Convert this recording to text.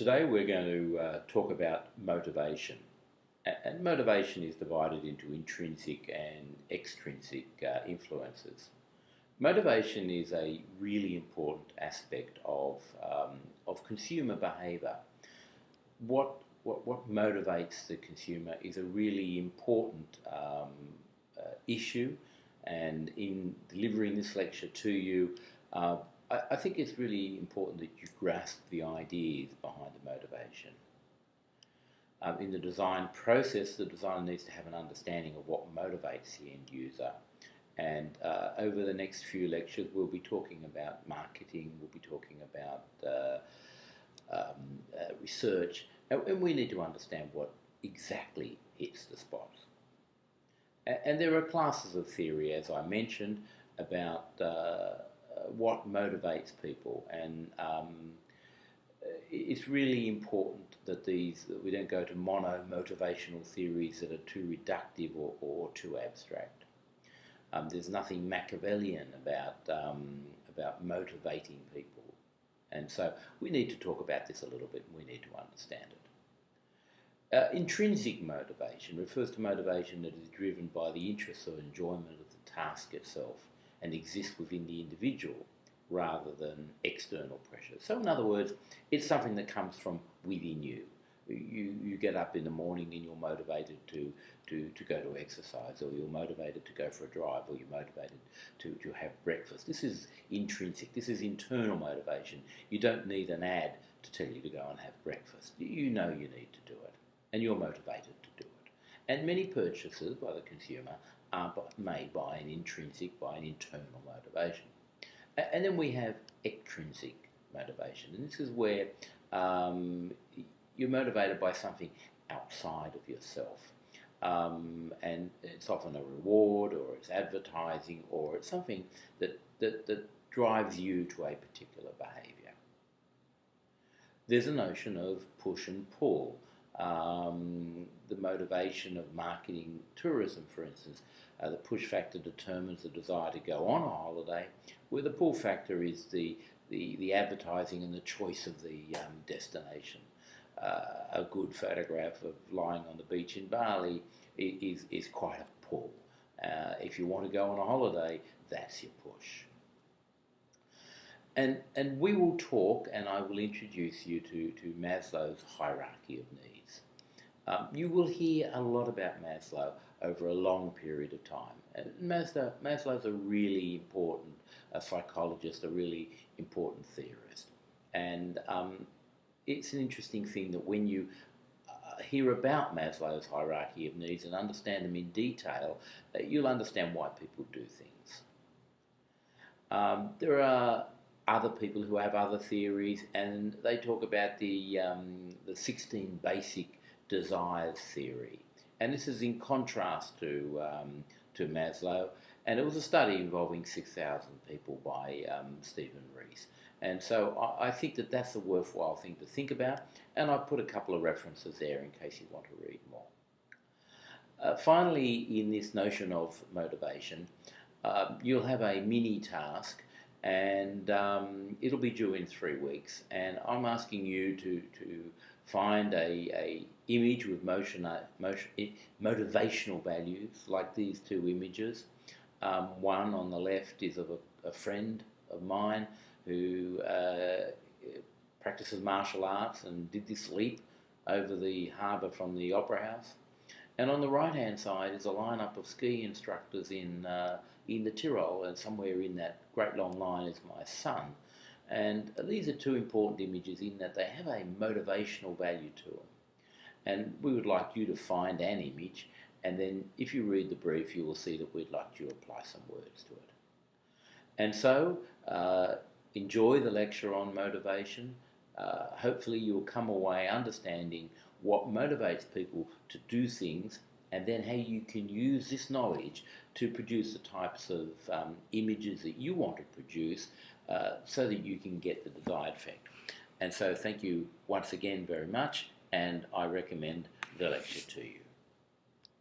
Today we're going to talk about motivation. And motivation is divided into intrinsic and extrinsic influences. Motivation is a really important aspect of consumer behaviour. What motivates the consumer is a really important issue, and in delivering this lecture to you, I think it's really important that you grasp the ideas behind the motivation. In the design process, the designer needs to have an understanding of what motivates the end user. And over the next few lectures, we'll be talking about marketing, we'll be talking about research, and we need to understand what exactly hits the spot. And there are classes of theory, as I mentioned, about what motivates people, and it's really important that we don't go to mono-motivational theories that are too reductive or too abstract. There's nothing Machiavellian about motivating people, and so we need to talk about this a little bit, and we need to understand it. Intrinsic motivation refers to motivation that is driven by the interest or enjoyment of the task itself and exists within the individual rather than external pressure. So in other words, it's something that comes from within you. You get up in the morning and you're motivated to go to exercise, or you're motivated to go for a drive, or you're motivated to have breakfast. This is intrinsic. This is internal motivation. You don't need an ad to tell you to go and have breakfast. You know you need to do it, and you're motivated to do it. And many purchases by the consumer are made by an intrinsic, by an internal motivation. And then we have extrinsic motivation, and this is where you're motivated by something outside of yourself. And it's often a reward, or it's advertising, or it's something that drives you to a particular behaviour. There's a notion of push and pull. The motivation of marketing tourism, for instance, the push factor determines the desire to go on a holiday, where the pull factor is the advertising and the choice of the destination. A good photograph of lying on the beach in Bali is quite a pull. If you want to go on a holiday, that's your push. And we will talk, and I will introduce you to Maslow's hierarchy of needs. You will hear a lot about Maslow over a long period of time. And Maslow's a really important psychologist, a really important theorist. And it's an interesting thing that when you hear about Maslow's hierarchy of needs and understand them in detail, you'll understand why people do things. There are other people who have other theories, and they talk about the 16 basic desires theory, and this is in contrast to Maslow. And it was a study involving 6,000 people by Stephen Rees, and so I think that that's a worthwhile thing to think about, and I've put a couple of references there in case you want to read more. Finally, in this notion of motivation, you'll have a mini task, and it'll be due in 3 weeks, and I'm asking you to find a image with motivational values, like these two images. One on the left is of a friend of mine who practices martial arts and did this leap over the harbour from the Opera House. And on the right-hand side is a lineup of ski instructors in the Tyrol, and somewhere in that great long line is my son. And these are two important images in that they have a motivational value to them. And we would like you to find an image, and then if you read the brief, you will see that we'd like you to apply some words to it. And so, enjoy the lecture on motivation. Hopefully you'll come away understanding what motivates people to do things, and then how you can use this knowledge to produce the types of images that you want to produce, so that you can get the desired effect. And so thank you once again very much, and I recommend the lecture to you.